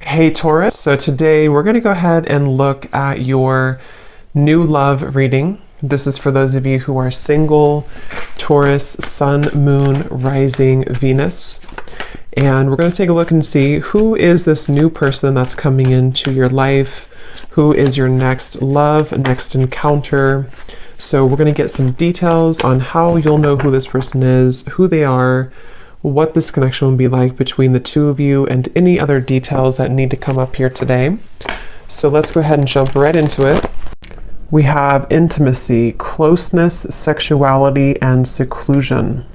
Hey Taurus, so today we're going to go ahead and look at your new love reading. This is for those of you who are single, Taurus, Sun, Moon, Rising, Venus. And we're going to take a look and see who is this new person that's coming into your life, who is your next love, next encounter. So we're going to get some details on how you'll know who this person is, who they are, what this connection will be like between the two of you, and any other details that need to come up here today. So let's go ahead and jump right into it. We have intimacy, closeness, sexuality, and seclusion.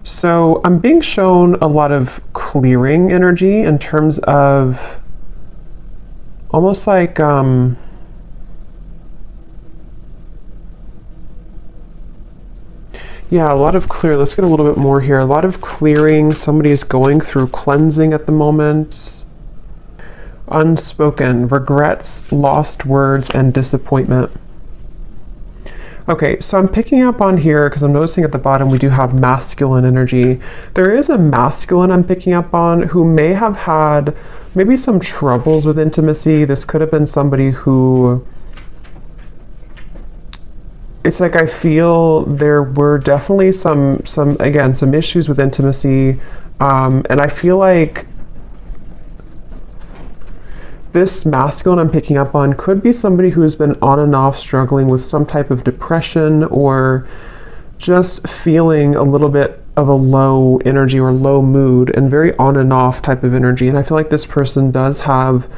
So I'm being shown a lot of clearing energy in terms of almost like yeah, a lot of clear. Let's get a little bit more here. A lot of clearing. Somebody is going through cleansing at the moment. Unspoken, regrets, lost words, and disappointment. Okay, so I'm picking up on here because I'm noticing at the bottom we do have masculine energy. There is a masculine I'm picking up on who may have had maybe some troubles with intimacy. This could have been somebody who... It's like I feel there were definitely some issues with intimacy, and I feel like this masculine I'm picking up on could be somebody who's been on and off struggling with some type of depression or just feeling a little bit of a low energy or low mood and very on and off type of energy. And I feel like this person does have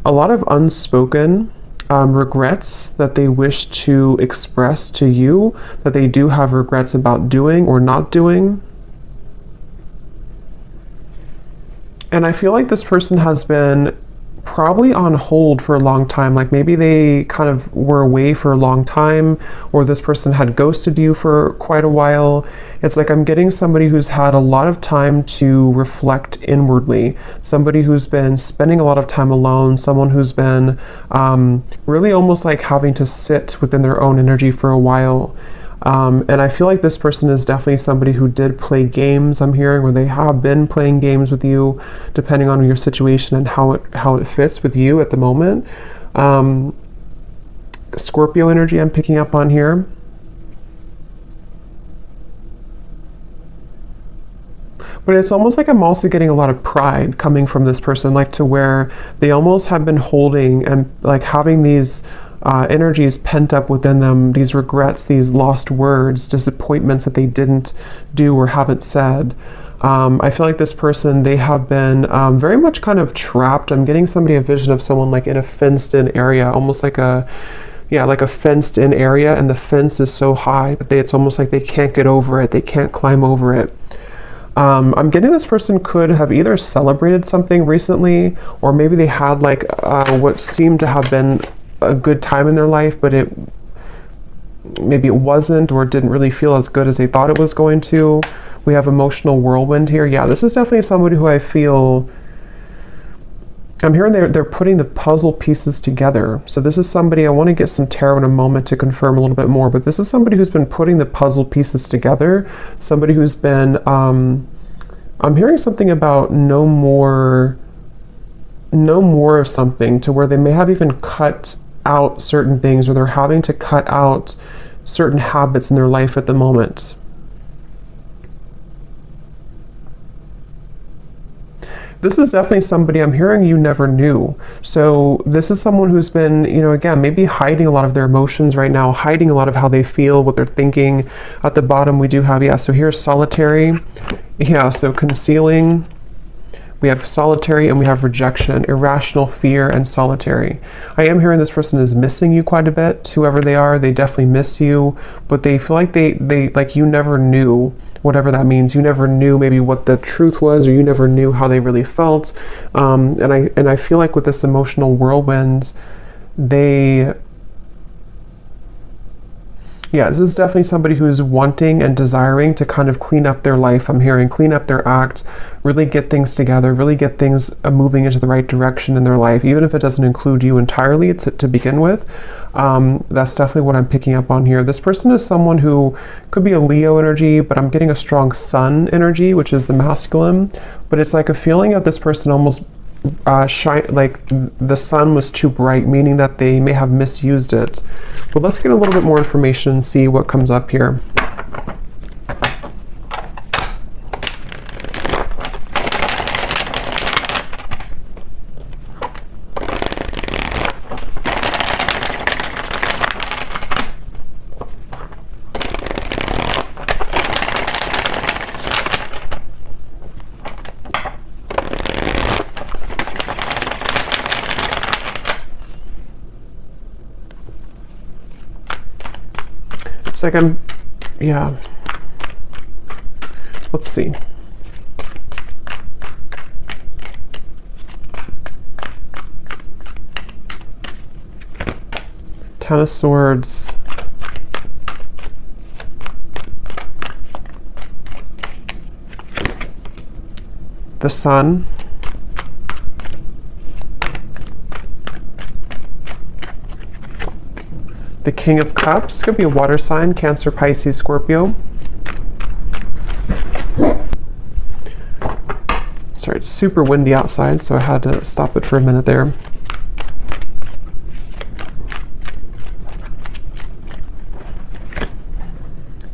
a lot of unspoken regrets that they wish to express to you, that they do have regrets about doing or not doing. And I feel like this person has been probably on hold for a long time. Like maybe they kind of were away for a long time, or this person had ghosted you for quite a while. It's like I'm getting somebody who's had a lot of time to reflect inwardly, somebody who's been spending a lot of time alone, someone who's been really almost like having to sit within their own energy for a while. And I feel like this person is definitely somebody who did play games, I'm hearing, or they have been playing games with you, depending on your situation and how it fits with you at the moment. Scorpio energy I'm picking up on here. But it's almost like I'm also getting a lot of pride coming from this person, like to where they almost have been holding and like having these energies pent up within them, these regrets, these lost words, disappointments that they didn't do or haven't said. I feel like this person, they have been very much kind of trapped. I'm getting a vision of someone like in a fenced-in area, almost like a fenced-in area, and the fence is so high, but it's almost like they can't get over it. They can't climb over it. I'm getting this person could have either celebrated something recently, or maybe they had like what seemed to have been a good time in their life, but maybe it wasn't, or didn't really feel as good as they thought it was going to. We have emotional whirlwind here. Yeah, this is definitely somebody who I feel, I'm hearing they're putting the puzzle pieces together. So this is somebody, I want to get some tarot in a moment to confirm a little bit more, but this is somebody who's been putting the puzzle pieces together, somebody who's been, I'm hearing something about no more of something, to where they may have even cut out certain things, or they're having to cut out certain habits in their life at the moment. This is definitely somebody I'm hearing you never knew. So this is someone who's been, again, maybe hiding a lot of their emotions right now, hiding a lot of how they feel, what they're thinking. At the bottom we do have, so here's solitary. Yeah, so concealing. We have solitary, and we have rejection, irrational fear, and solitary. I am hearing this person is missing you quite a bit. Whoever they are, they definitely miss you, but they feel like they like you never knew, whatever that means. You never knew maybe what the truth was, or you never knew how they really felt. And I feel like with this emotional whirlwind, Yeah, this is definitely somebody who's wanting and desiring to kind of clean up their life. I'm hearing clean up their act, really get things together, really get things moving into the right direction in their life, even if it doesn't include you entirely to begin with. That's definitely what I'm picking up on here. This person is someone who could be a Leo energy, but I'm getting a strong Sun energy, which is the masculine. But it's like a feeling of this person almost like the sun was too bright, meaning that they may have misused it. But let's get a little bit more information and see what comes up here. Like yeah. Let's see. Ten of Swords. The Sun. The King of Cups, could be a water sign, Cancer, Pisces, Scorpio. Sorry, it's super windy outside, so I had to stop it for a minute there.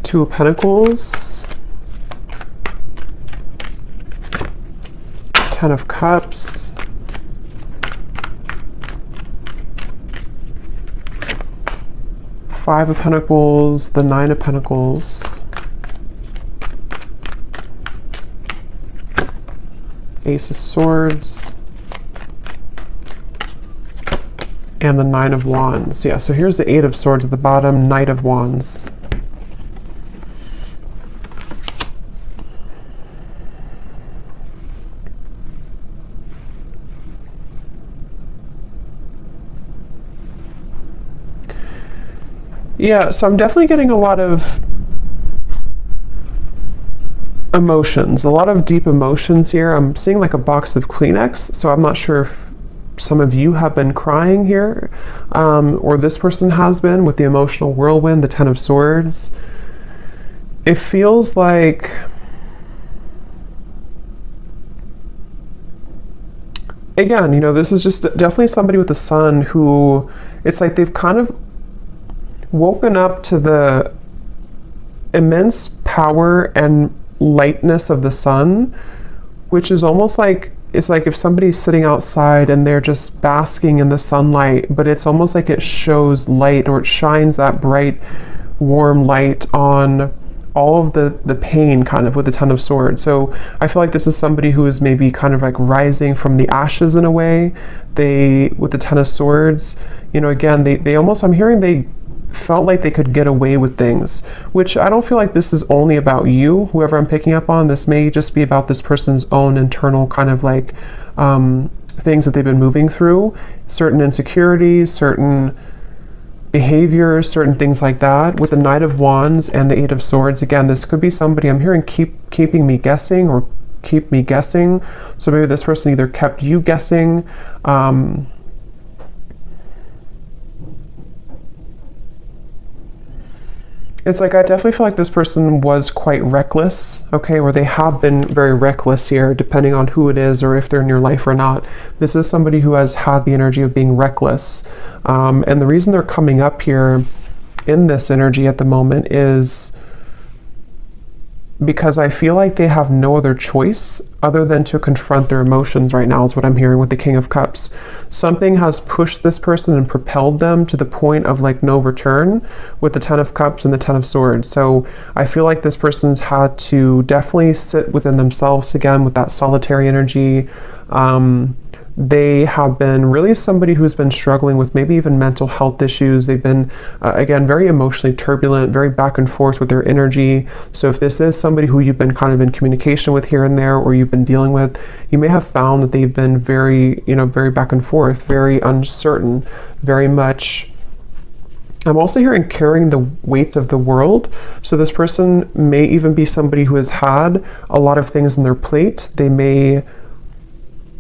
Two of Pentacles. Ten of Cups. Five of Pentacles, the Nine of Pentacles, Ace of Swords, and the Nine of Wands. Yeah, so here's the Eight of Swords at the bottom, Knight of Wands. Yeah, so I'm definitely getting a lot of emotions, a lot of deep emotions here. I'm seeing like a box of Kleenex, so I'm not sure if some of you have been crying here, or this person has been with the emotional whirlwind, the Ten of Swords. It feels like again, you know, this is just definitely somebody with the Sun who, it's like they've kind of woken up to the immense power and lightness of the sun, which is almost like, it's like if somebody's sitting outside and they're just basking in the sunlight, but it's almost like it shows light, or it shines that bright, warm light on all of the pain kind of with the Ten of Swords. So I feel like this is somebody who is maybe kind of like rising from the ashes in a way. They, with the Ten of Swords, you know, again, they almost, I'm hearing they felt like they could get away with things, which I don't feel like this is only about you, whoever I'm picking up on. This may just be about this person's own internal kind of like things that they've been moving through, certain insecurities, certain behaviors, certain things like that. With the Knight of Wands and the Eight of Swords, again, this could be somebody, I'm hearing keeping me guessing, or keep me guessing. So maybe this person either kept you guessing, it's like I definitely feel like this person was quite reckless, okay, or they have been very reckless here, depending on who it is or if they're in your life or not. This is somebody who has had the energy of being reckless. And the reason they're coming up here in this energy at the moment is because I feel like they have no other choice other than to confront their emotions right now, is what I'm hearing with the King of Cups. Something has pushed this person and propelled them to the point of like no return with the Ten of Cups and the Ten of Swords. So I feel like this person's had to definitely sit within themselves again with that solitary energy. They have been really somebody who's been struggling with maybe even mental health issues. They've been, again, very emotionally turbulent, very back and forth with their energy. So if this is somebody who you've been kind of in communication with here and there, or you've been dealing with, you may have found that they've been very, you know, very back and forth, very uncertain, very much I'm also hearing carrying the weight of the world. So this person may even be somebody who has had a lot of things on their plate.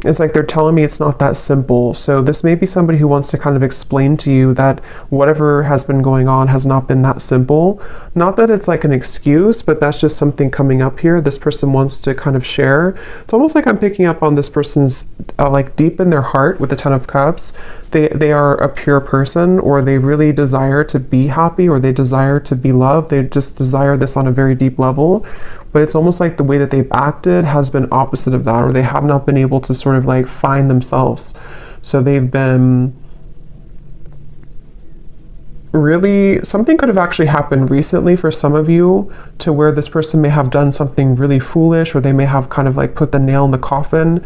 It's like they're telling me it's not that simple. So this may be somebody who wants to kind of explain to you that whatever has been going on has not been that simple. Not that it's like an excuse, but that's just something coming up here. This person wants to kind of share. It's almost like I'm picking up on this person's like deep in their heart with the Ten of Cups. They are a pure person, or they really desire to be happy, or they desire to be loved. They just desire this on a very deep level. But it's almost like the way that they've acted has been opposite of that, or they have not been able to sort of like find themselves. So they've been really, something could have actually happened recently for some of you, to where this person may have done something really foolish, or they may have kind of like put the nail in the coffin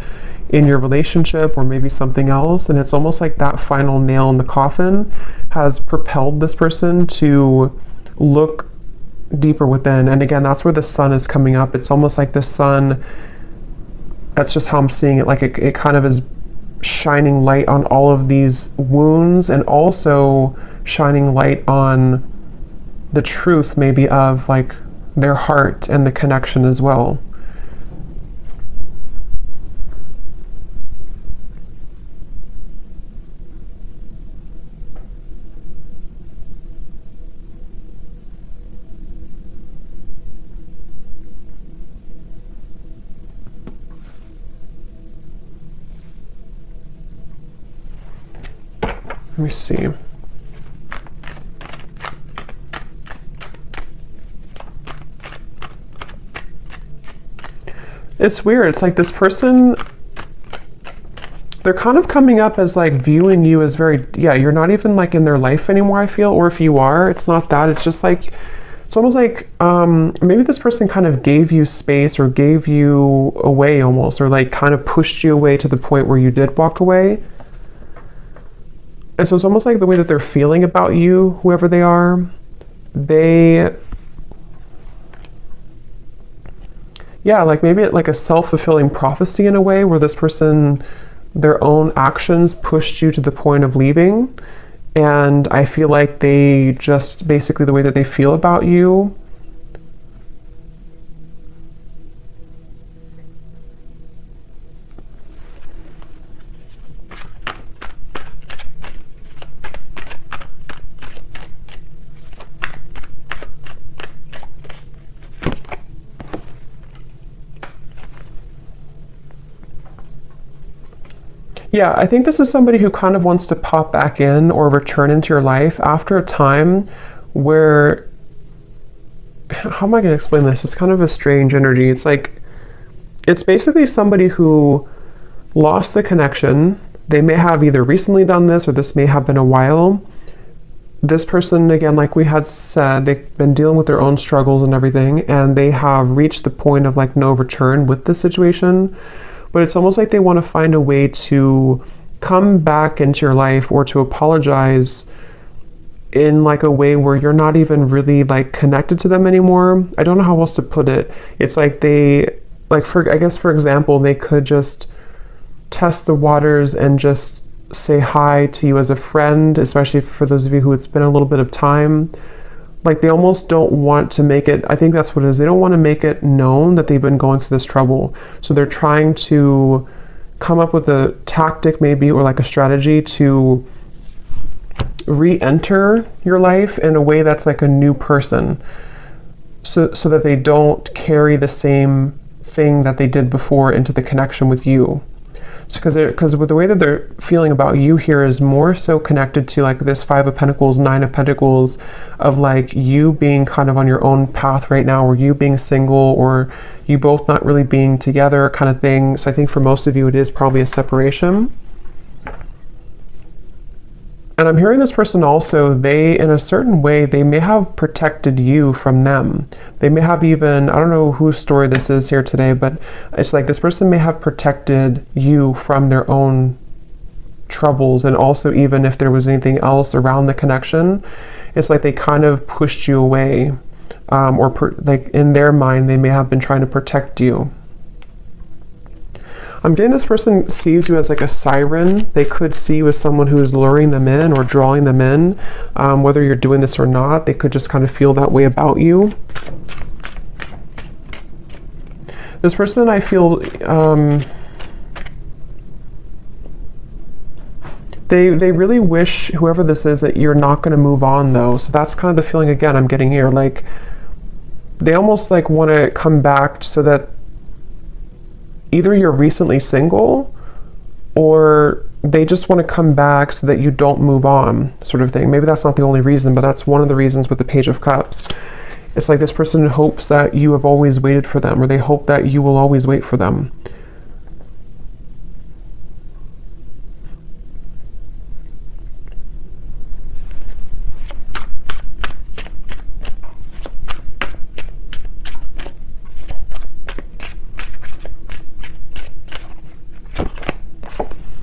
in your relationship, or maybe something else. And it's almost like that final nail in the coffin has propelled this person to look deeper within. And again, that's where the sun is coming up. It's almost like the sun, that's just how I'm seeing it, like it kind of is shining light on all of these wounds, and also shining light on the truth maybe of like their heart and the connection as well. Let me see. It's weird. It's like this person, they're kind of coming up as like viewing you as very, yeah, you're not even like in their life anymore, I feel. Or if you are, it's not that. It's just like, it's almost like maybe this person kind of gave you space, or gave you away almost, or like kind of pushed you away to the point where you did walk away. And so it's almost like the way that they're feeling about you, whoever they are, yeah, like maybe like a self-fulfilling prophecy in a way, where this person, their own actions pushed you to the point of leaving. And I feel like they just, basically the way that they feel about you, yeah, I think this is somebody who kind of wants to pop back in or return into your life after a time where, how am I going to explain this? It's kind of a strange energy. It's like, it's basically somebody who lost the connection. They may have either recently done this, or this may have been a while. This person, again, like we had said, they've been dealing with their own struggles and everything, and they have reached the point of like no return with the situation. But it's almost like they want to find a way to come back into your life, or to apologize in like a way where you're not even really like connected to them anymore. I don't know how else to put it. It's like they, like I guess for example, they could just test the waters and just say hi to you as a friend, especially for those of you who it's been a little bit of time. Like they almost don't want to make it, I think that's what it is, they don't want to make it known that they've been going through this trouble. So they're trying to come up with a tactic maybe, or like a strategy to re-enter your life in a way that's like a new person, so that they don't carry the same thing that they did before into the connection with you. So because with the way that they're feeling about you here is more so connected to like this Five of Pentacles, Nine of Pentacles, of like you being kind of on your own path right now, or you being single, or you both not really being together kind of thing. So I think for most of you it is probably a separation. And I'm hearing this person also, they, in a certain way, they may have protected you from them. They may have even, I don't know whose story this is here today, but it's like this person may have protected you from their own troubles. And also, even if there was anything else around the connection, it's like they kind of pushed you away. Like in their mind, they may have been trying to protect you. I'm getting this person sees you as like a siren. They could see you as someone who is luring them in or drawing them in. Whether you're doing this or not, they could just kind of feel that way about you. This person, I feel, they really wish, whoever this is, that you're not going to move on though. So that's kind of the feeling again I'm getting here. Like, they almost like want to come back so that either you're recently single or they just want to come back so that you don't move on, sort of thing. Maybe that's not the only reason, but that's one of the reasons with the Page of Cups. It's like this person hopes that you have always waited for them, or they hope that you will always wait for them.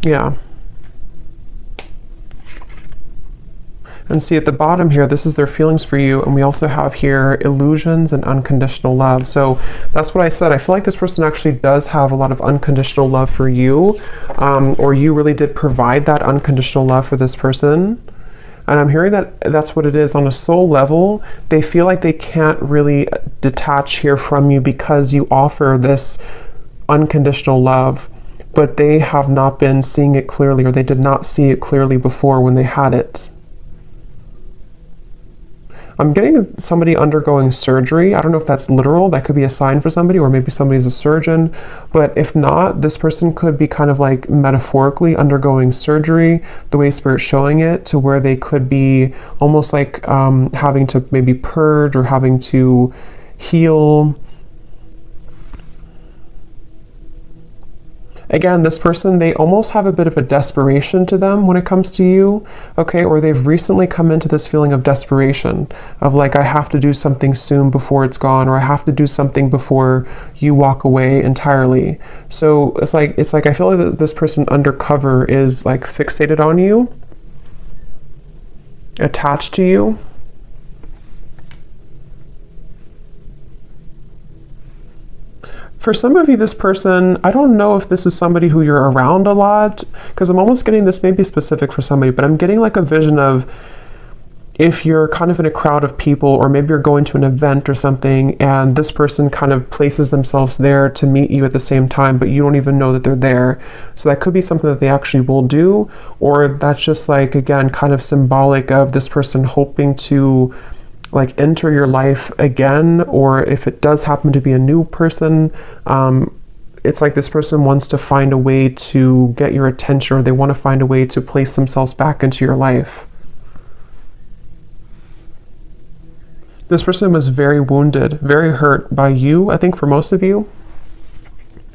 Yeah. And see at the bottom here, this is their feelings for you. And we also have here illusions and unconditional love. So that's what I said. I feel like this person actually does have a lot of unconditional love for you, or you really did provide that unconditional love for this person. And I'm hearing that that's what it is. On a soul level, they feel like they can't really detach here from you because you offer this unconditional love, but they have not been seeing it clearly, or they did not see it clearly before when they had it. I'm getting somebody undergoing surgery. I don't know if that's literal. That could be a sign for somebody, or maybe somebody's a surgeon. But if not, this person could be kind of like metaphorically undergoing surgery, the way Spirit's showing it, to where they could be almost like having to maybe purge or having to heal. Again, this person, they almost have a bit of a desperation to them when it comes to you, okay? Or they've recently come into this feeling of desperation, of like, I have to do something soon before it's gone, or I have to do something before you walk away entirely. So it's like I feel like this person undercover is like fixated on you, attached to you. For some of you, this person, I don't know if this is somebody who you're around a lot, because I'm almost getting this, maybe specific for somebody, but I'm getting like a vision of if you're kind of in a crowd of people, or maybe you're going to an event or something, and this person kind of places themselves there to meet you at the same time, but you don't even know that they're there. So that could be something that they actually will do, or that's just like, again, kind of symbolic of this person hoping to like enter your life again, or if it does happen to be a new person, it's like this person wants to find a way to get your attention, or they want to find a way to place themselves back into your life. This person was very wounded, very hurt by you, I think for most of you.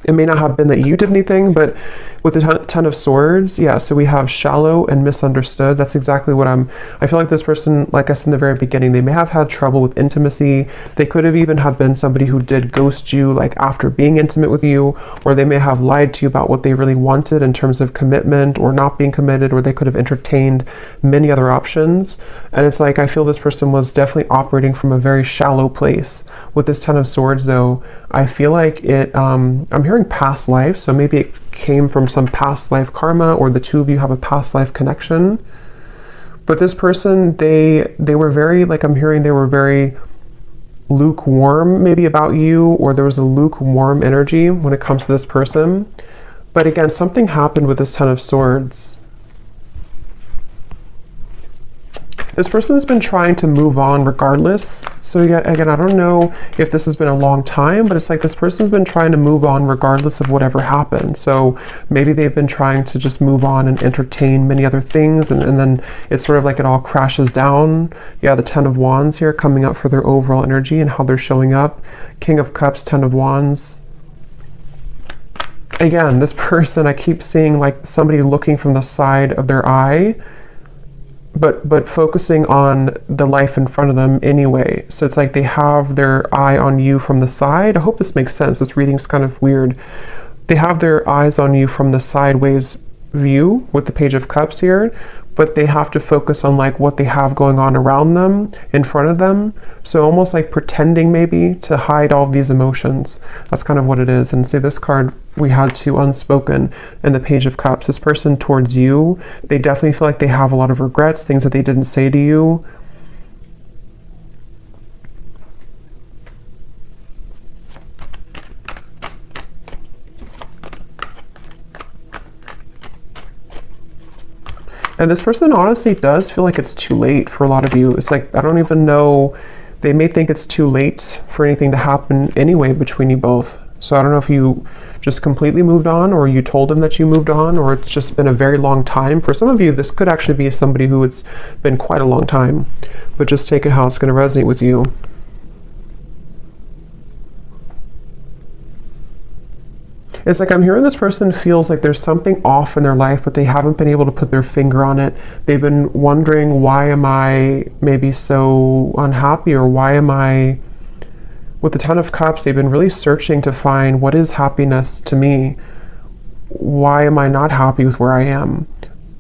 It may not have been that you did anything, but with the Ten of Swords, yeah, so we have shallow and misunderstood. That's exactly what I feel like this person, like I said in the very beginning, they may have had trouble with intimacy. They could have even have been somebody who did ghost you, like after being intimate with you, or they may have lied to you about what they really wanted in terms of commitment or not being committed, or they could have entertained many other options. And it's like, I feel this person was definitely operating from a very shallow place. With this Ten of Swords though, I feel like it, I'm hearing past life, so maybe it came from some past life karma, or the two of you have a past life connection. But this person, they were very, like I'm hearing, they were very lukewarm maybe about you, or there was a lukewarm energy when it comes to this person. But again, something happened with this Ten of Swords. This person has been trying to move on regardless. So again, I don't know if this has been a long time, but it's like this person's been trying to move on regardless of whatever happened. So maybe they've been trying to just move on and entertain many other things, and then it's sort of like it all crashes down. Yeah, the Ten of Wands here coming up for their overall energy and how they're showing up. King of Cups, Ten of Wands. Again, this person, I keep seeing like somebody looking from the side of their eye, but focusing on the life in front of them anyway. So it's like they have their eye on you from the side. I hope this makes sense. This reading's kind of weird. They have their eyes on you from the sideways view with the Page of Cups here, but they have to focus on like what they have going on around them, in front of them. So almost like pretending maybe to hide all of these emotions. That's kind of what it is. And see, this card we had to unspoken and the Page of Cups. This person towards you, they definitely feel like they have a lot of regrets, things that they didn't say to you. And this person honestly does feel like it's too late for a lot of you. It's like, I don't even know, they may think it's too late for anything to happen anyway between you both. So I don't know if you just completely moved on, or you told them that you moved on, or it's just been a very long time. For some of you, this could actually be somebody who it's been quite a long time, but just take it how it's going to resonate with you. It's like I'm hearing this person feels like there's something off in their life, but they haven't been able to put their finger on it. They've been wondering, why am I maybe so unhappy, or why am I... With the Ten of Cups, they've been really searching to find, what is happiness to me? Why am I not happy with where I am?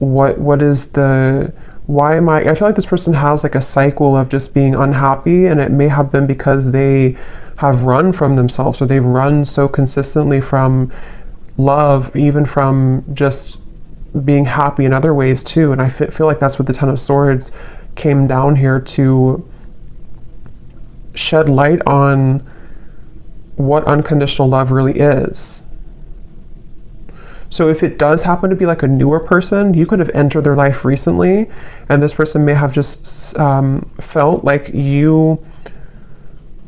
What is the... Why am I feel like this person has like a cycle of just being unhappy, and it may have been because they have run from themselves, or they've run so consistently from love, even from just being happy in other ways too. And I feel like that's what the Ten of Swords came down here to shed light on, what unconditional love really is. So if it does happen to be like a newer person, you could have entered their life recently, and this person may have just felt like you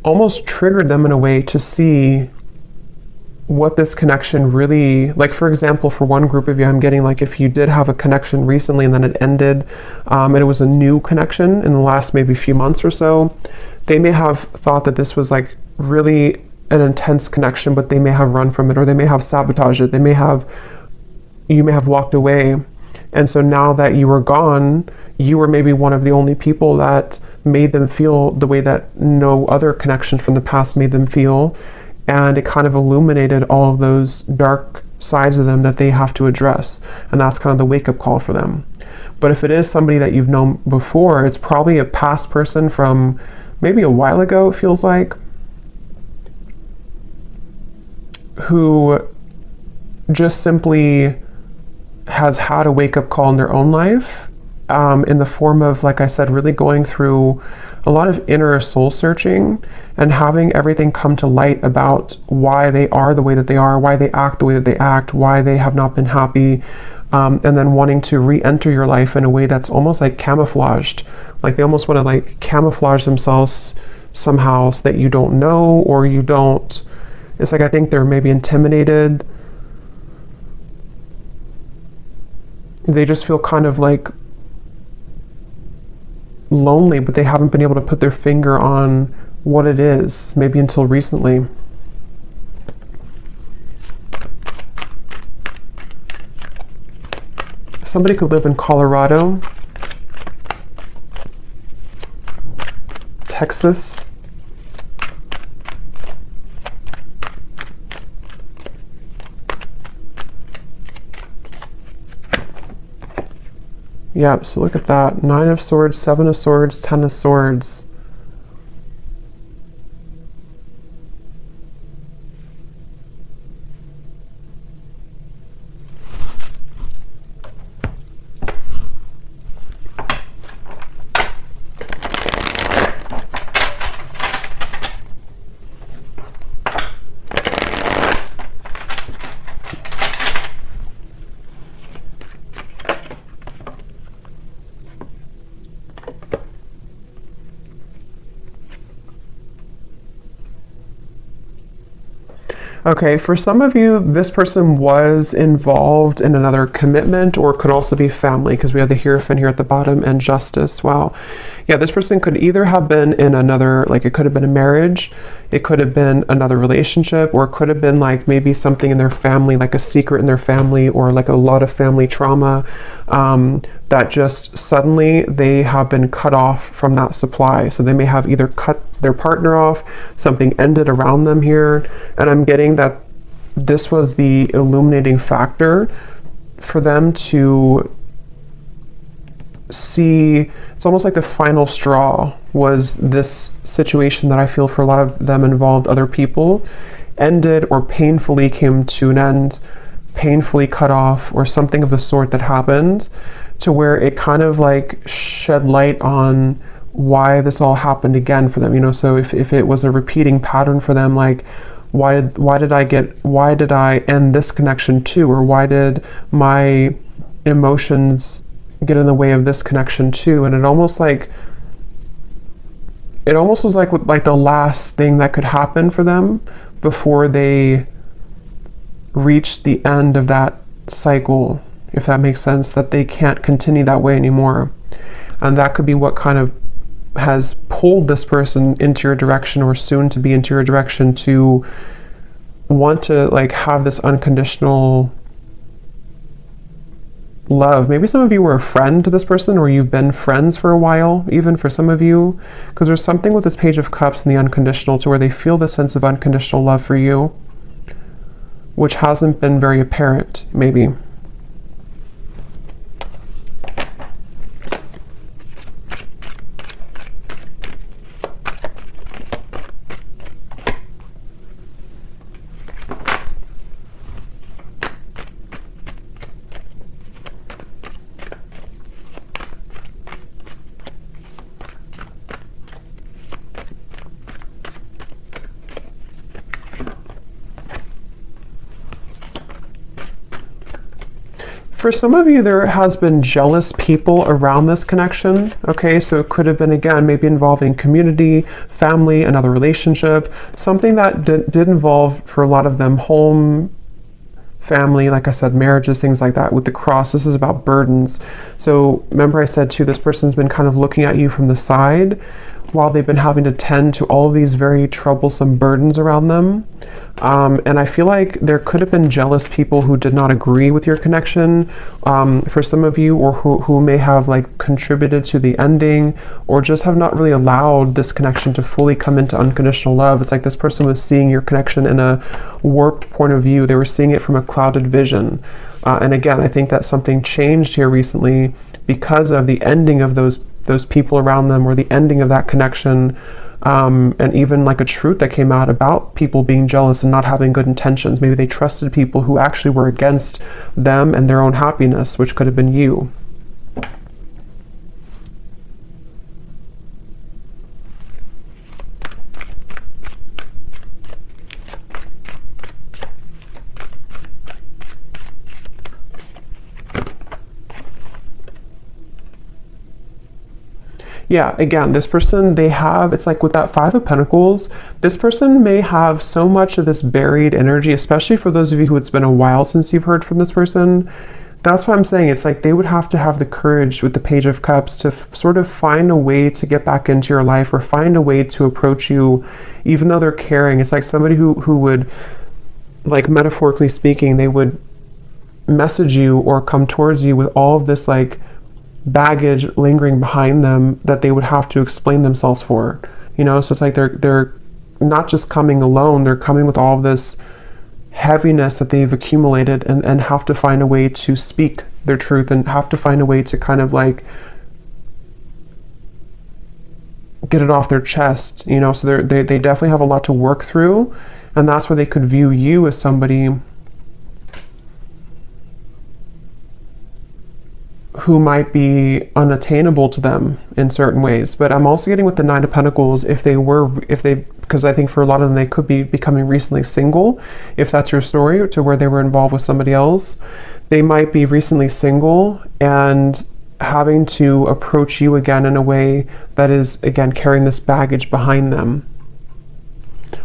almost triggered them in a way to see what this connection really, like for example, for one group of you, I'm getting like, if you did have a connection recently and then it ended, and it was a new connection in the last maybe few months or so, they may have thought that this was like really an intense connection, but they may have run from it, or they may have sabotaged it. You may have walked away. And so now that you were gone, you were maybe one of the only people that made them feel the way that no other connection from the past made them feel. And it kind of illuminated all of those dark sides of them that they have to address. And that's kind of the wake-up call for them. But if it is somebody that you've known before, it's probably a past person from maybe a while ago, it feels like, who just simply has had a wake-up call in their own life, in the form of, like I said, really going through a lot of inner soul searching and having everything come to light about why they are the way that they are, why they act the way that they act, why they have not been happy, and then wanting to re-enter your life in a way that's almost like camouflaged. Like they almost want to like camouflage themselves somehow so that you don't know, or you don't... It's like, I think they're maybe intimidated. They just feel kind of like lonely, but they haven't been able to put their finger on what it is, maybe until recently. Somebody could live in Colorado, Texas, yeah, so look at that. 9 of Swords, 7 of Swords, 10 of Swords. Okay, for some of you, this person was involved in another commitment, or could also be family, because we have the Hierophant here at the bottom and Justice. Wow. Yeah, this person could either have been in another, like it could have been a marriage, it could have been another relationship, or it could have been like maybe something in their family, like a secret in their family, or like a lot of family trauma, that just suddenly they have been cut off from that supply. So they may have either cut their partner off, something ended around them here, and I'm getting that this was the illuminating factor for them to see, it's almost like the final straw was this situation that I feel for a lot of them involved other people, ended or painfully came to an end, painfully cut off, or something of the sort that happened, to where it kind of like shed light on why this all happened again for them, you know. So if it was a repeating pattern for them, like why did I end this connection too, or why did my emotions get in the way of this connection too? And it almost was like the last thing that could happen for them before they reach the end of that cycle, if that makes sense, that they can't continue that way anymore. And that could be what kind of has pulled this person into your direction, or soon to be into your direction, to want to like have this unconditional love. Maybe some of you were a friend to this person, or you've been friends for a while, even for some of you, because there's something with this Page of Cups and the unconditional, to where they feel the sense of unconditional love for you, which hasn't been very apparent, maybe. For some of you, there has been jealous people around this connection, okay? So it could have been, again, maybe involving community, family, another relationship, something that did involve, for a lot of them, home, family, like I said, marriages, things like that. With the cross, this is about burdens. So remember I said too, this person's been kind of looking at you from the side while they've been having to tend to all of these very troublesome burdens around them. And I feel like there could have been jealous people who did not agree with your connection, for some of you, or who may have like contributed to the ending, or just have not really allowed this connection to fully come into unconditional love. It's like this person was seeing your connection in a warped point of view. They were seeing it from a clouded vision. And again, I think that something changed here recently because of the ending of those people around them, or the ending of that connection, and even like a truth that came out about people being jealous and not having good intentions. Maybe they trusted people who actually were against them and their own happiness, which could have been you. Yeah, again, this person, it's like with that Five of Pentacles, this person may have so much of this buried energy, especially for those of you who it's been a while since you've heard from this person. That's why I'm saying it's like they would have to have the courage with the Page of Cups to sort of find a way to get back into your life, or find a way to approach you, even though they're caring. It's like somebody who would, like metaphorically speaking, they would message you or come towards you with all of this like baggage lingering behind them that they would have to explain themselves for, you know. So it's like they're not just coming alone, they're coming with all of this heaviness that they've accumulated, and have to find a way to speak their truth, and have to find a way to kind of like get it off their chest, you know. So they definitely have a lot to work through, and that's where they could view you as somebody who might be unattainable to them in certain ways. But I'm also getting with the Nine of Pentacles, because I think for a lot of them, they could be becoming recently single. If that's your story, to where they were involved with somebody else, they might be recently single and having to approach you again in a way that is, again, carrying this baggage behind them.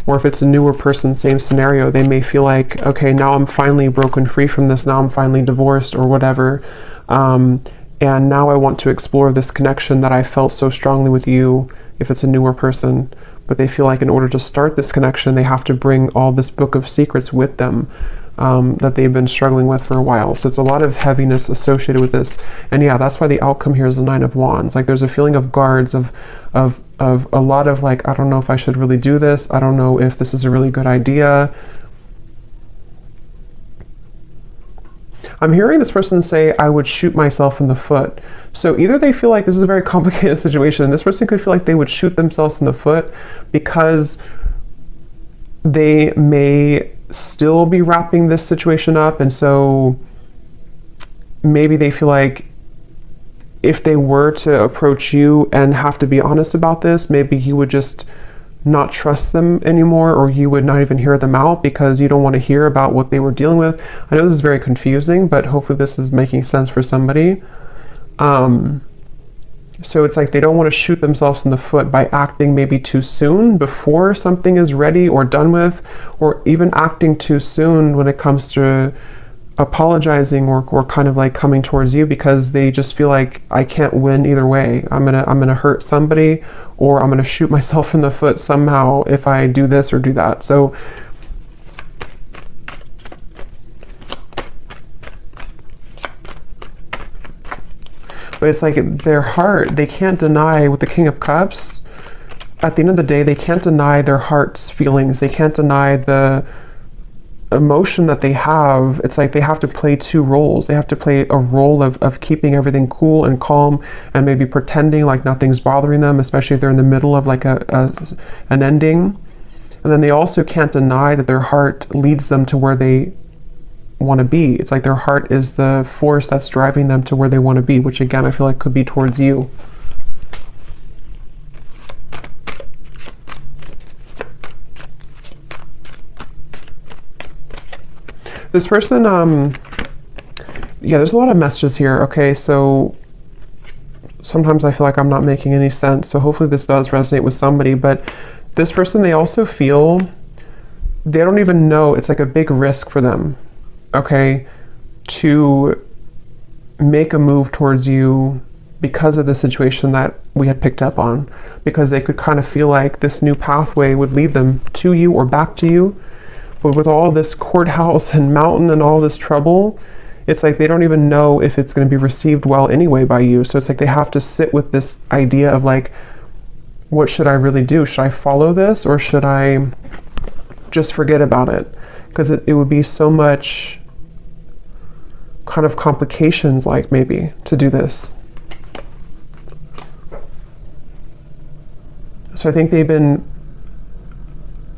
Or if it's a newer person, same scenario, they may feel like, okay, now I'm finally broken free from this, now I'm finally divorced or whatever. And now I want to explore this connection that I felt so strongly with you, if it's a newer person. But they feel like in order to start this connection, they have to bring all this book of secrets with them, that they've been struggling with for a while. So it's a lot of heaviness associated with this. And yeah, that's why the outcome here is the Nine of Wands. Like there's a feeling of guards, of a lot of like, I don't know if I should really do this. I don't know if this is a really good idea. I'm hearing this person say, I would shoot myself in the foot. So either they feel like this is a very complicated situation. This person could feel like they would shoot themselves in the foot because they may still be wrapping this situation up. And so maybe they feel like if they were to approach you and have to be honest about this, maybe you would just not trust them anymore, or you would not even hear them out because you don't want to hear about what they were dealing with. I know this is very confusing, but hopefully this is making sense for somebody. So it's like they don't want to shoot themselves in the foot by acting maybe too soon before something is ready or done with, or even acting too soon when it comes to apologizing or kind of like coming towards you, because they just feel like I can't win either way. I'm gonna hurt somebody, or I'm gonna shoot myself in the foot somehow if I do this or do that. So but it's like their heart, they can't deny, with the King of Cups, at the end of the day, they can't deny their heart's feelings. They can't deny the emotion that they have. It's like they have to play two roles. They have to play a role of keeping everything cool and calm and maybe pretending like nothing's bothering them, especially if they're in the middle of like an ending. And then they also can't deny that their heart leads them to where they want to be. It's like their heart is the force that's driving them to where they want to be, which again I feel like could be towards you. This person, yeah, there's a lot of messages here. Okay, so sometimes I feel like I'm not making any sense, so hopefully this does resonate with somebody. But this person, they also feel, they don't even know, it's like a big risk for them, okay, to make a move towards you because of the situation that we had picked up on, because they could kind of feel like this new pathway would lead them to you or back to you. But with all this courthouse and mountain and all this trouble, it's like they don't even know if it's going to be received well anyway by you. So it's like they have to sit with this idea of like, what should I really do? Should I follow this, or should I just forget about it? Because it would be so much kind of complications, like maybe, to do this. So I think they've been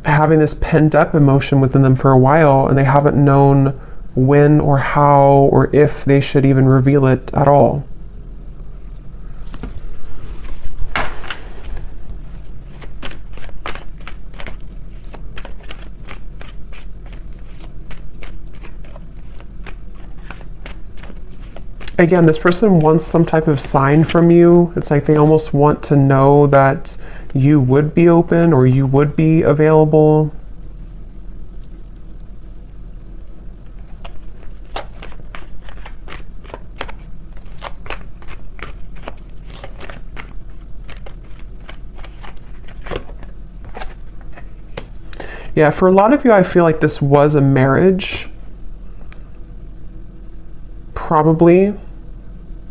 having this pent up emotion within them for a while, and they haven't known when or how or if they should even reveal it at all. Again, this person wants some type of sign from you. It's like they almost want to know that you would be open or you would be available. Yeah, for a lot of you, I feel like this was a marriage, probably,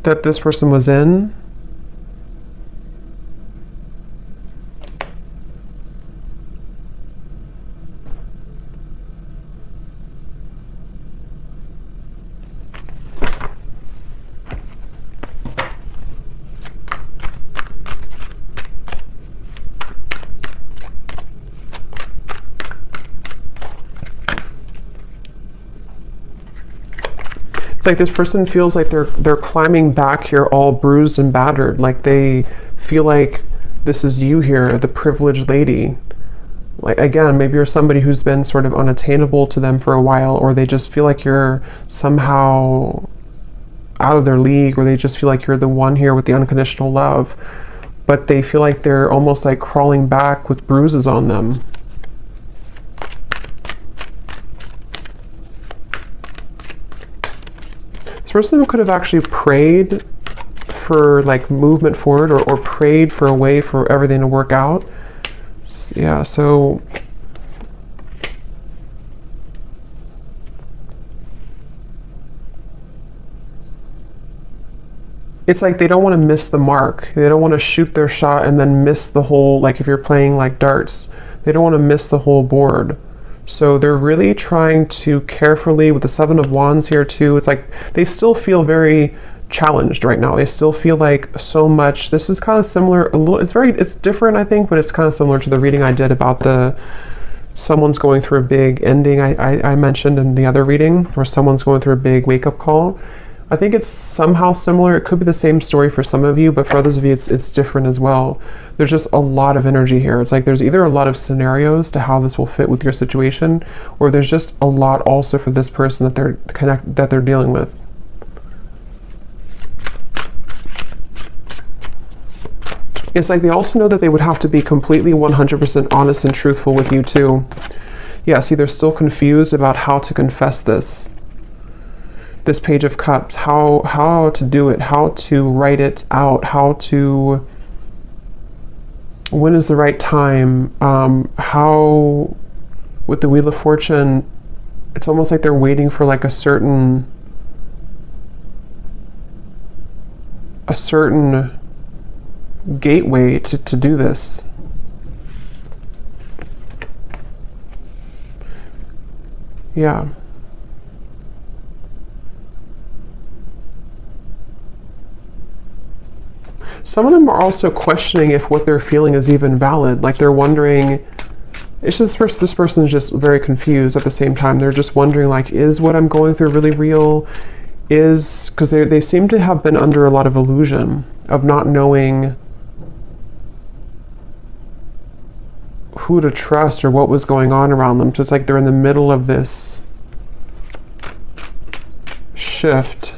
that this person was in. It's like this person feels like they're climbing back here all bruised and battered. Like they feel like this is you here, the privileged lady. Like again, maybe you're somebody who's been sort of unattainable to them for a while, or they just feel like you're somehow out of their league, or they just feel like you're the one here with the unconditional love. But they feel like they're almost like crawling back with bruises on them. Person could have actually prayed for like movement forward, or prayed for a way for everything to work out. Yeah, so it's like they don't want to miss the mark. They don't want to shoot their shot and then miss the whole, like if you're playing like darts, they don't want to miss the whole board. So they're really trying to carefully, with the Seven of Wands here too, it's like they still feel very challenged right now. They still feel like so much. This is kind of similar, a little, it's different, I think, but it's kind of similar to the reading I did about someone's going through a big ending I mentioned in the other reading, where someone's going through a big wake-up call. I think it's somehow similar. It could be the same story for some of you, but for others of you, it's different as well. There's just a lot of energy here. It's like there's either a lot of scenarios to how this will fit with your situation, or there's just a lot also for this person that they're dealing with. It's like they also know that they would have to be completely 100% honest and truthful with you too. Yeah, see, they're still confused about how to confess this. This Page of Cups, how to do it, how to write it out, when is the right time, how, with the Wheel of Fortune, it's almost like they're waiting for like a certain gateway to do this. Yeah. Some of them are also questioning if what they're feeling is even valid. Like they're wondering, it's just this person is just very confused at the same time. They're just wondering, like, is what I'm going through really real? Because they seem to have been under a lot of illusion of not knowing who to trust or what was going on around them. So it's like they're in the middle of this shift.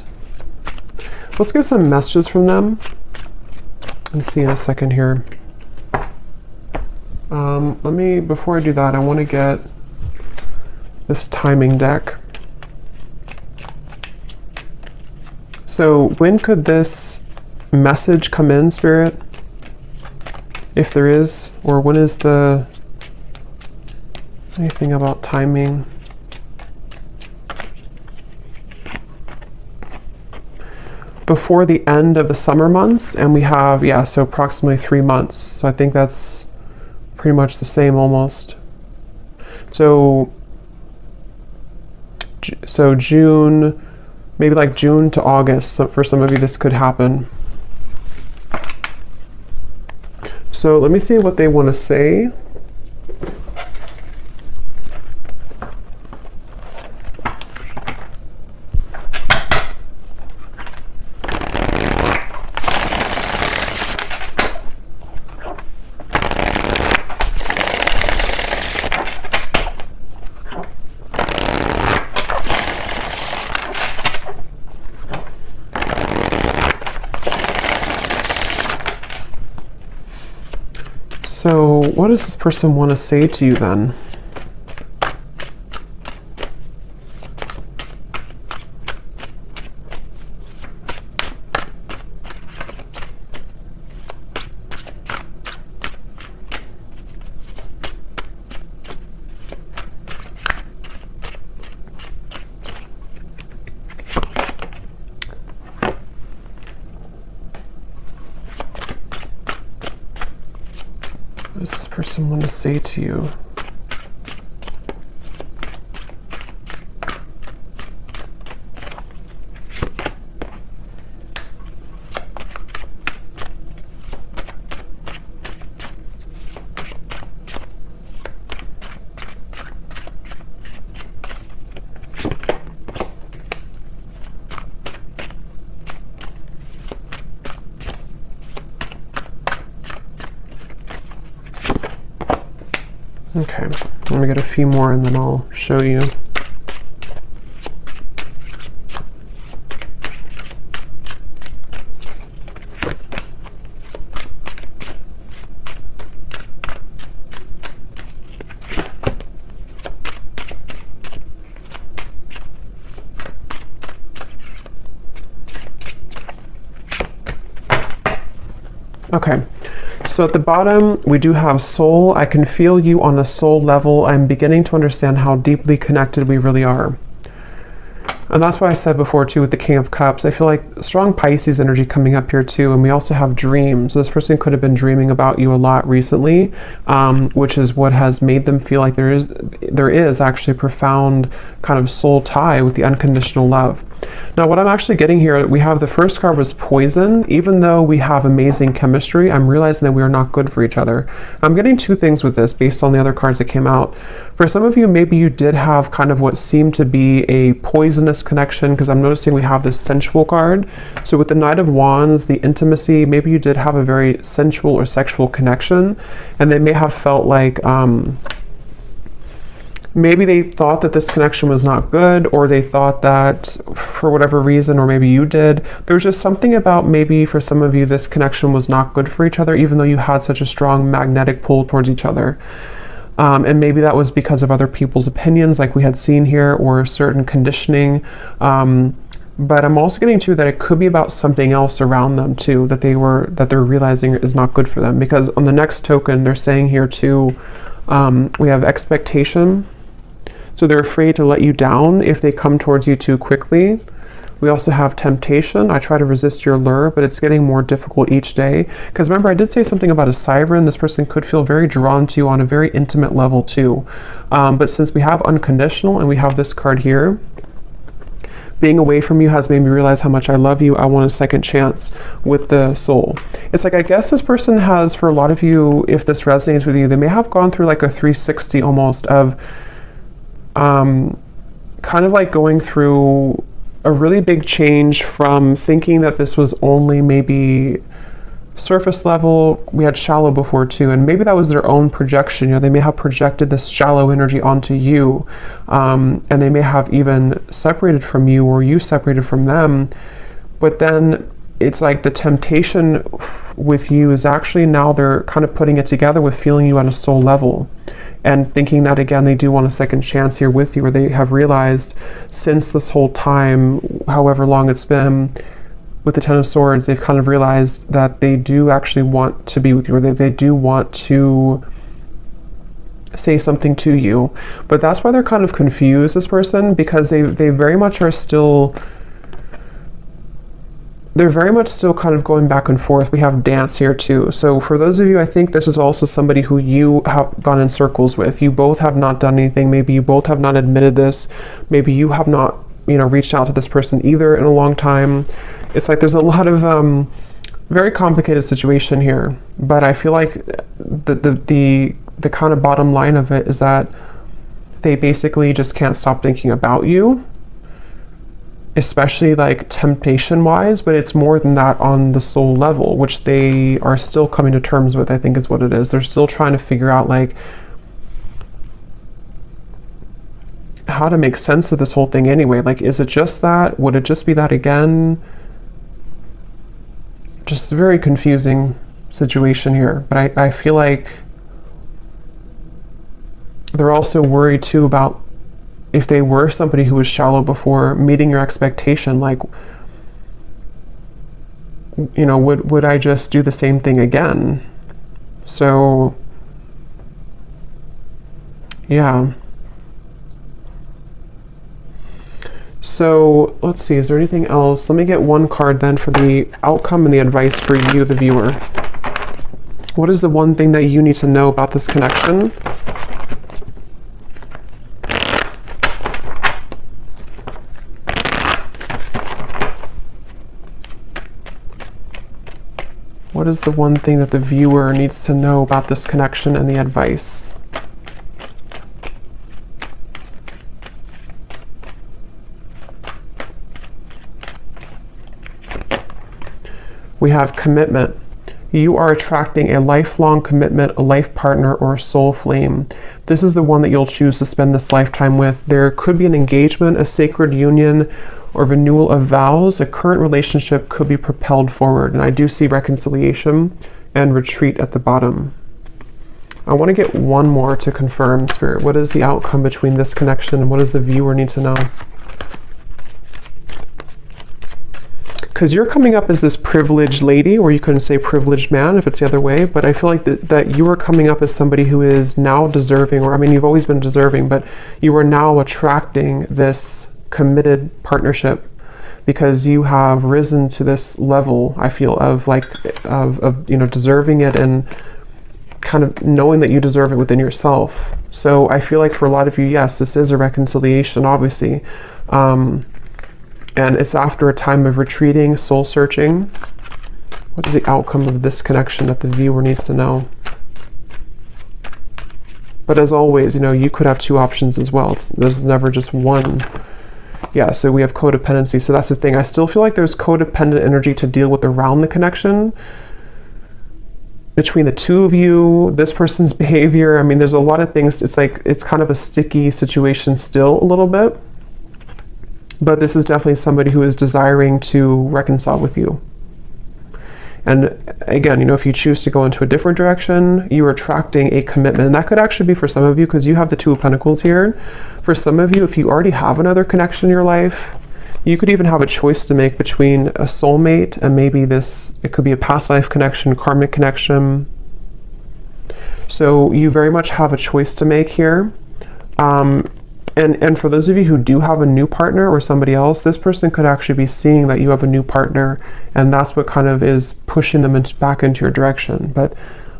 Let's get some messages from them. Let's see in a second here. Before I do that, I want to get this timing deck. So when could this message come in, Spirit? If there is, or when is anything about timing? Before the end of the summer months, and we have, yeah, so approximately 3 months. So I think that's pretty much the same almost. So June, maybe like June to August, so for some of you this could happen. So let me see what they want to say. So what does this person want to say to you then? What does this person want to say to you? Okay, let me get a few more and then I'll show you. Okay. So at the bottom, we do have soul. I can feel you on a soul level. I'm beginning to understand how deeply connected we really are. And that's why I said before too with the King of Cups, I feel like strong Pisces energy coming up here too. And we also have dreams. So this person could have been dreaming about you a lot recently, which is what has made them feel like there is actually a profound kind of soul tie with the unconditional love. Now what I'm actually getting here, we have the first card was poison. Even though we have amazing chemistry, I'm realizing that we are not good for each other. I'm getting two things with this based on the other cards that came out. For some of you, maybe you did have kind of what seemed to be a poisonous connection, because I'm noticing we have this sensual card. So with the Knight of Wands, the intimacy, maybe you did have a very sensual or sexual connection, and they may have felt like maybe they thought that this connection was not good, or they thought that for whatever reason, or maybe you did, there's just something about maybe for some of you this connection was not good for each other, even though you had such a strong magnetic pull towards each other. And maybe that was because of other people's opinions like we had seen here, or certain conditioning. But I'm also getting to that it could be about something else around them too, that they're realizing is not good for them. Because on the next token, they're saying here too, we have expectation. So they're afraid to let you down if they come towards you too quickly. We also have temptation. I try to resist your lure, but it's getting more difficult each day. Because remember, I did say something about a siren. This person could feel very drawn to you on a very intimate level too. But since we have unconditional and we have this card here, being away from you has made me realize how much I love you. I want a second chance with the soul. It's like, I guess this person has, for a lot of you, if this resonates with you, they may have gone through like a 360 almost of kind of like going through a really big change from thinking that this was only maybe surface level. We had shallow before too, and maybe that was their own projection. You know, they may have projected this shallow energy onto you, and they may have even separated from you, or you separated from them. But then it's like the temptation with you is actually now they're kind of putting it together with feeling you on a soul level, and thinking that again they do want a second chance here with you, or they have realized since this whole time, however long it's been, with the Ten of Swords, they've kind of realized that they do actually want to be with you, or they do want to say something to you. But that's why they're kind of confused, this person, because they very much are still, they're very much still kind of going back and forth. We have dance here too. So for those of you, I think this is also somebody who you have gone in circles with. You both have not done anything. Maybe you both have not admitted this. Maybe you have not, you know, reached out to this person either in a long time. It's like there's a lot of very complicated situation here. But I feel like the kind of bottom line of it is that they basically just can't stop thinking about you, especially like temptation wise, but it's more than that on the soul level, which they are still coming to terms with, I think is what it is. They're still trying to figure out like how to make sense of this whole thing anyway. Like, is it just that? Would it just be that again? Just a very confusing situation here. But I feel like they're also worried too about if they were somebody who was shallow before, meeting your expectation, like, you know, would I just do the same thing again? So, yeah. So, let's see, is there anything else? Let me get one card then for the outcome and the advice for you, the viewer. What is the one thing that you need to know about this connection? What is the one thing that the viewer needs to know about this connection and the advice? We have commitment. You are attracting a lifelong commitment, a life partner, or a soul flame. This is the one that you'll choose to spend this lifetime with. There could be an engagement, a sacred union, or renewal of vows. A current relationship could be propelled forward. And I do see reconciliation and retreat at the bottom. I want to get one more to confirm, Spirit. What is the outcome between this connection and what does the viewer need to know? Because you're coming up as this privileged lady, or you couldn't say privileged man if it's the other way, but I feel like that you are coming up as somebody who is now deserving, or I mean, you've always been deserving, but you are now attracting this committed partnership, because you have risen to this level, I feel, of like, of you know, deserving it and kind of knowing that you deserve it within yourself. So I feel like for a lot of you, yes, this is a reconciliation, obviously. And it's after a time of retreating, soul searching. What is the outcome of this connection that the viewer needs to know? But as always, you know, you could have two options as well. There's never just one. Yeah, so we have codependency. So that's the thing. I still feel like there's codependent energy to deal with around the connection between the two of you, this person's behavior. I mean, there's a lot of things. It's like, it's kind of a sticky situation still a little bit. But this is definitely somebody who is desiring to reconcile with you. And again, you know, if you choose to go into a different direction, you are attracting a commitment. And that could actually be for some of you, because you have the Two of Pentacles here. For some of you, if you already have another connection in your life, you could even have a choice to make between a soulmate and maybe this, it could be a past life connection, karmic connection. So you very much have a choice to make here. And for those of you who do have a new partner or somebody else, this person could actually be seeing that you have a new partner, and that's what kind of is pushing them back into your direction. But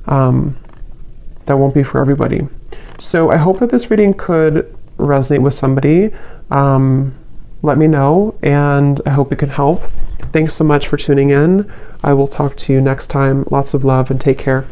that won't be for everybody. So I hope that this reading could resonate with somebody. Let me know, and I hope it can help. Thanks so much for tuning in. I will talk to you next time. Lots of love and take care.